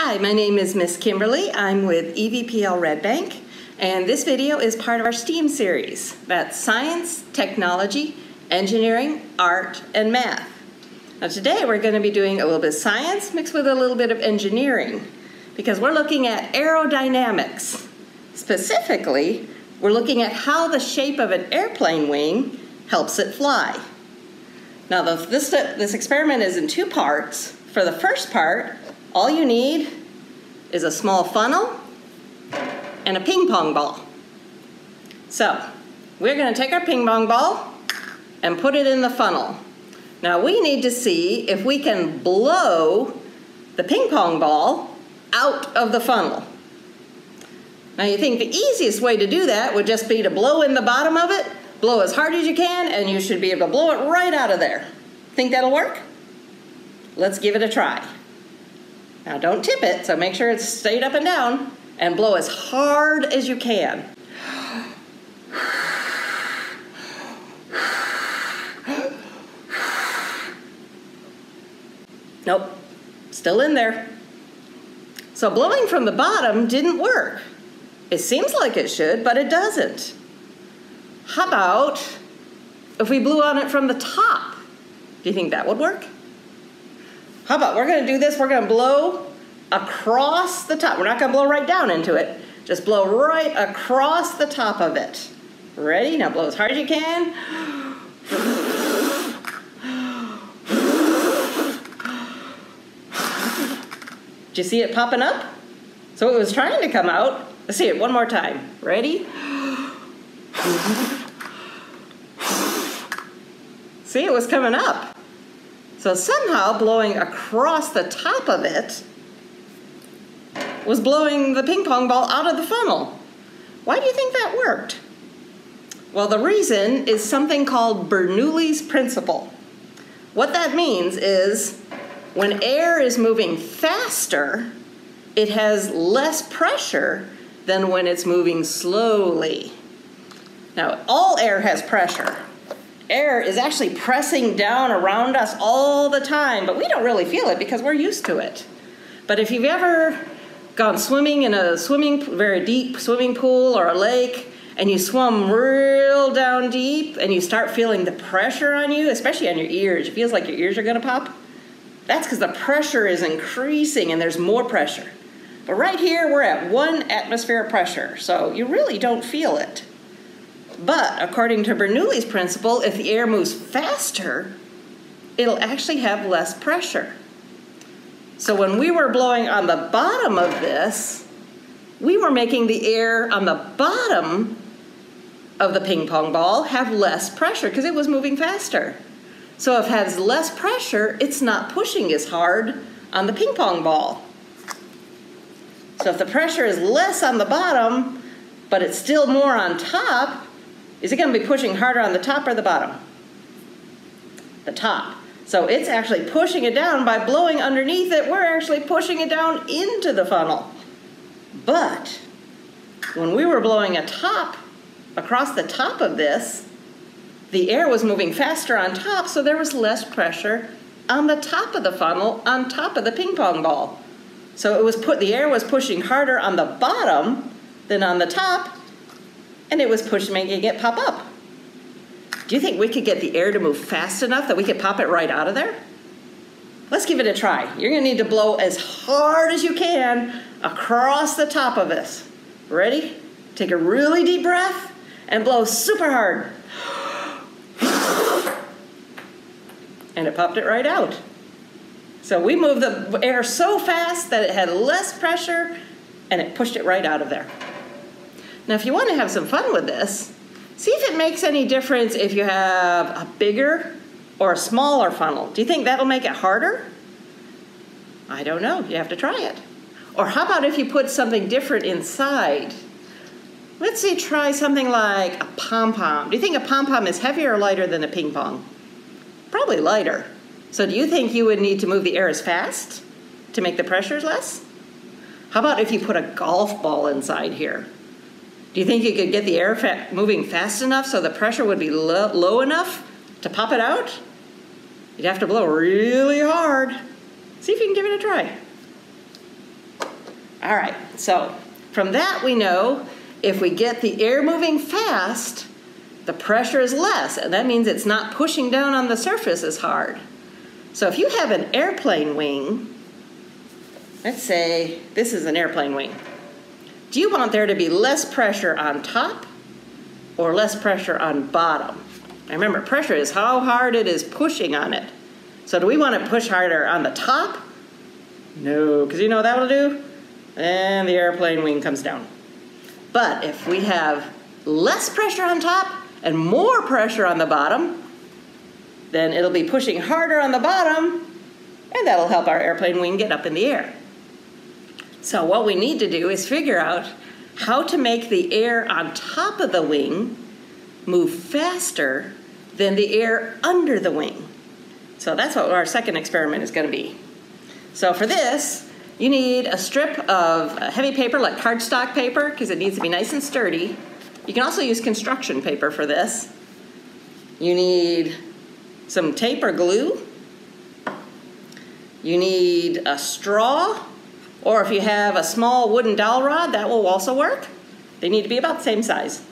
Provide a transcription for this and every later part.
Hi, my name is Miss Kimberly. I'm with EVPL Red Bank, and this video is part of our STEAM series. That's Science, Technology, Engineering, Art, and Math. Now today we're going to be doing a little bit of science mixed with a little bit of engineering because we're looking at aerodynamics. Specifically, we're looking at how the shape of an airplane wing helps it fly. Now this experiment is in two parts. For the first part, all you need is a small funnel and a ping pong ball. So we're going to take our ping pong ball and put it in the funnel. Now we need to see if we can blow the ping pong ball out of the funnel. Now you think the easiest way to do that would just be to blow in the bottom of it, blow as hard as you can, and you should be able to blow it right out of there. Think that'll work? Let's give it a try. Now don't tip it, so make sure it's straight up and down, and blow as hard as you can. Nope, still in there. So blowing from the bottom didn't work. It seems like it should, but it doesn't. How about if we blew on it from the top? Do you think that would work? How about we're going to do this, we're going to blow across the top. We're not going to blow right down into it. Just blow right across the top of it. Ready? Now blow as hard as you can. Did you see it popping up? So it was trying to come out. Let's see it one more time. Ready? See, it was coming up. So somehow blowing across the top of it was blowing the ping pong ball out of the funnel. Why do you think that worked? Well, the reason is something called Bernoullis Principle. What that means is when air is moving faster, it has less pressure than when it's moving slowly. Now, all air has pressure. Air is actually pressing down around us all the time, but we don't really feel it because we're used to it. But if you've ever gone swimming in a very deep swimming pool or a lake, and you swim real down deep, and you start feeling the pressure on you, especially on your ears, it feels like your ears are gonna pop. That's because the pressure is increasing and there's more pressure. But right here, we're at 1 atmosphere of pressure, so you really don't feel it. But according to Bernoullis' principle, if the air moves faster, it'll actually have less pressure. So when we were blowing on the bottom of this, we were making the air on the bottom of the ping pong ball have less pressure because it was moving faster. So if it has less pressure, it's not pushing as hard on the ping pong ball. So if the pressure is less on the bottom, but it's still more on top, is it going to be pushing harder on the top or the bottom? The top. So it's actually pushing it down by blowing underneath it. We're actually pushing it down into the funnel. But when we were blowing across the top of this, the air was moving faster on top, so there was less pressure on the top of the funnel, on top of the ping pong ball. So the air was pushing harder on the bottom than on the top, and it was making it pop up. Do you think we could get the air to move fast enough that we could pop it right out of there? Let's give it a try. You're going to need to blow as hard as you can across the top of this. Ready? Take a really deep breath and blow super hard. And it popped it right out. So we moved the air so fast that it had less pressure and it pushed it right out of there. Now if you want to have some fun with this, see if it makes any difference if you have a bigger or a smaller funnel. Do you think that'll make it harder? I don't know. You have to try it. Or how about if you put something different inside? Let's say try something like a pom-pom. Do you think a pom-pom is heavier or lighter than a ping pong? Probably lighter. So do you think you would need to move the air as fast to make the pressure less? How about if you put a golf ball inside here? Do you think you could get the air moving fast enough so the pressure would be low enough to pop it out? You'd have to blow really hard. See if you can give it a try. All right, so from that we know if we get the air moving fast, the pressure is less, and that means it's not pushing down on the surface as hard. So if you have an airplane wing, let's say this is an airplane wing. Do you want there to be less pressure on top or less pressure on bottom? Now remember, pressure is how hard it is pushing on it. So do we want to push harder on the top? No, because you know what that will do? And the airplane wing comes down. But if we have less pressure on top and more pressure on the bottom, then it'll be pushing harder on the bottom, and that'll help our airplane wing get up in the air. So what we need to do is figure out how to make the air on top of the wing move faster than the air under the wing. So that's what our second experiment is going to be. So for this, you need a strip of heavy paper like cardstock paper because it needs to be nice and sturdy. You can also use construction paper for this. You need some tape or glue. You need a straw, or if you have a small wooden dowel rod, that will also work. They need to be about the same size.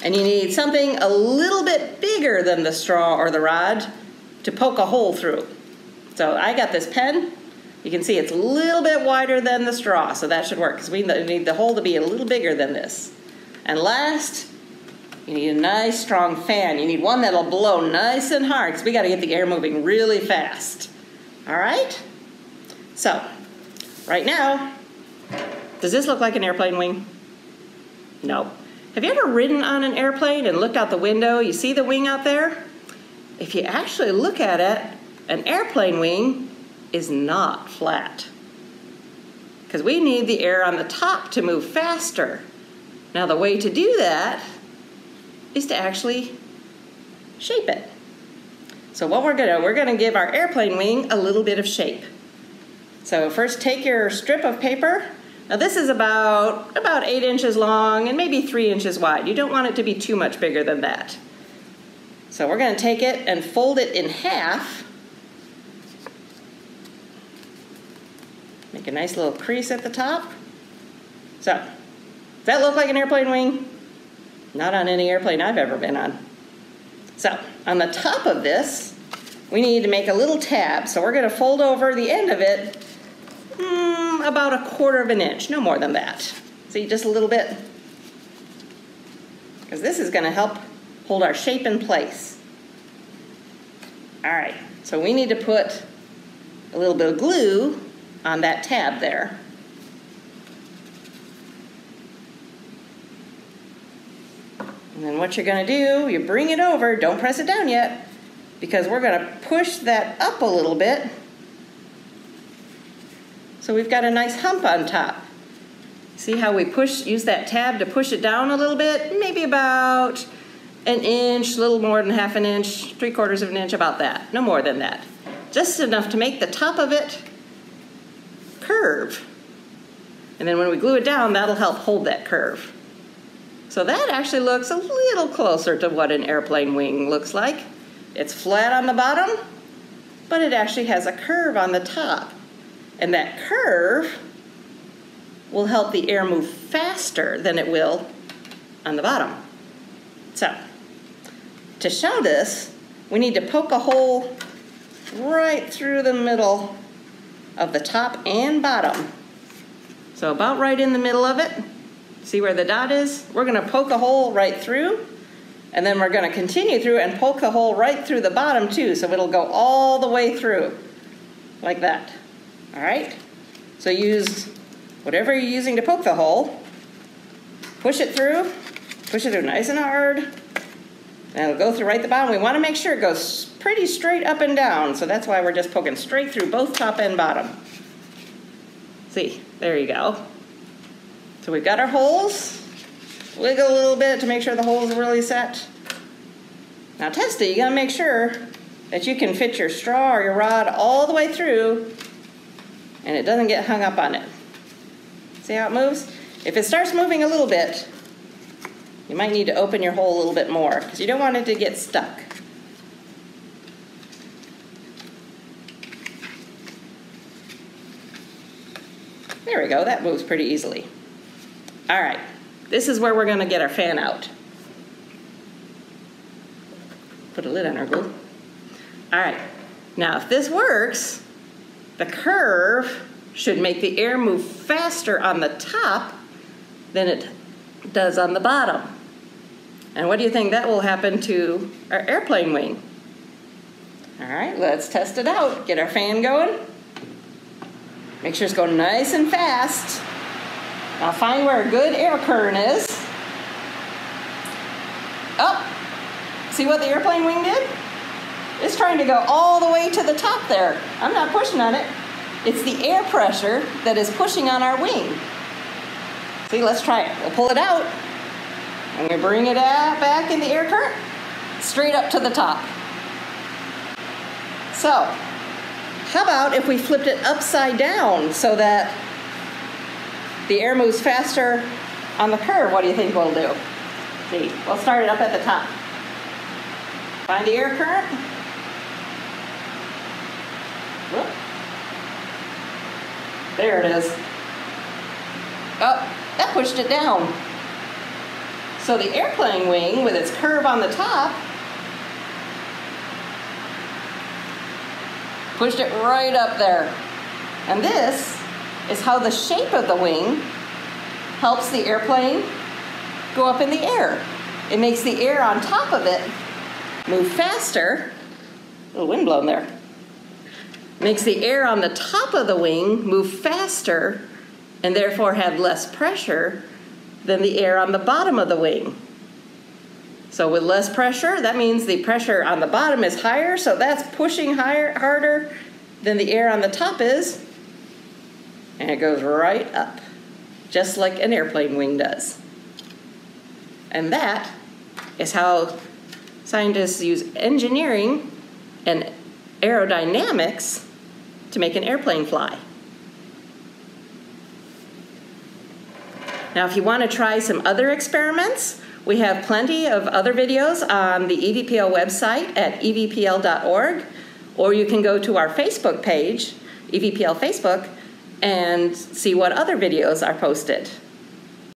And you need something a little bit bigger than the straw or the rod to poke a hole through. So I got this pen. You can see it's a little bit wider than the straw, so that should work because we need the hole to be a little bigger than this. And last, you need a nice strong fan. You need one that'll blow nice and hard because we got to get the air moving really fast. All right? So, right now, does this look like an airplane wing? No. Have you ever ridden on an airplane and looked out the window? You see the wing out there? If you actually look at it, an airplane wing is not flat because we need the air on the top to move faster. Now the way to do that is to actually shape it. So what we're gonna give our airplane wing a little bit of shape. So first take your strip of paper. Now this is about 8 inches long and maybe 3 inches wide. You don't want it to be too much bigger than that. So we're gonna take it and fold it in half. Make a nice little crease at the top. So, does that look like an airplane wing? Not on any airplane I've ever been on. So, on the top of this, we need to make a little tab. So we're gonna fold over the end of it about 1/4 of an inch, no more than that. See, just a little bit. Because this is gonna help hold our shape in place. All right, so we need to put a little bit of glue on that tab there. And then what you're gonna do, you bring it over, don't press it down yet, because we're gonna push that up a little bit so we've got a nice hump on top. See how we use that tab to push it down a little bit? Maybe about 1 inch, a little more than 1/2 an inch, 3/4 of an inch, about that, no more than that. Just enough to make the top of it curve. And then when we glue it down, that'll help hold that curve. So that actually looks a little closer to what an airplane wing looks like. It's flat on the bottom, but it actually has a curve on the top. And that curve will help the air move faster than it will on the bottom. So, to show this, we need to poke a hole right through the middle of the top and bottom. So about right in the middle of it, see where the dot is? We're gonna poke a hole right through, and then we're gonna continue through and poke a hole right through the bottom too, so it'll go all the way through, like that. All right? So use whatever you're using to poke the hole, push it through nice and hard, and it'll go through right the bottom. We wanna make sure it goes pretty straight up and down, so that's why we're just poking straight through both top and bottom. See, there you go. So we've got our holes. Wiggle a little bit to make sure the holes are really set. Now test it, you gotta make sure that you can fit your straw or your rod all the way through and it doesn't get hung up on it. See how it moves? If it starts moving a little bit, you might need to open your hole a little bit more because you don't want it to get stuck. There we go, that moves pretty easily. All right, this is where we're going to get our fan out. Put a lid on our glue. All right, now if this works, the curve should make the air move faster on the top than it does on the bottom. And what do you think that will happen to our airplane wing? All right, let's test it out. Get our fan going. Make sure it's going nice and fast. Now find where a good air current is. Oh, see what the airplane wing did? It's trying to go all the way to the top there. I'm not pushing on it. It's the air pressure that is pushing on our wing. See, let's try it. We'll pull it out. I'm going to bring it back in the air current, straight up to the top. So, how about if we flipped it upside down so that the air moves faster on the curve? What do you think we'll do? See, we'll start it up at the top. Find the air current. Whoop. There it is. Oh, that pushed it down. So the airplane wing, with its curve on the top, pushed it right up there. And this is how the shape of the wing helps the airplane go up in the air. It makes the air on top of it move faster. A little wind blowing there. Makes the air on the top of the wing move faster and therefore have less pressure than the air on the bottom of the wing. So with less pressure, that means the pressure on the bottom is higher, so that's pushing harder than the air on the top is, and it goes right up, just like an airplane wing does. And that is how scientists use engineering and aerodynamics to make an airplane fly. Now, if you want to try some other experiments, we have plenty of other videos on the EVPL website at evpl.org, or you can go to our Facebook page, EVPL Facebook, and see what other videos are posted.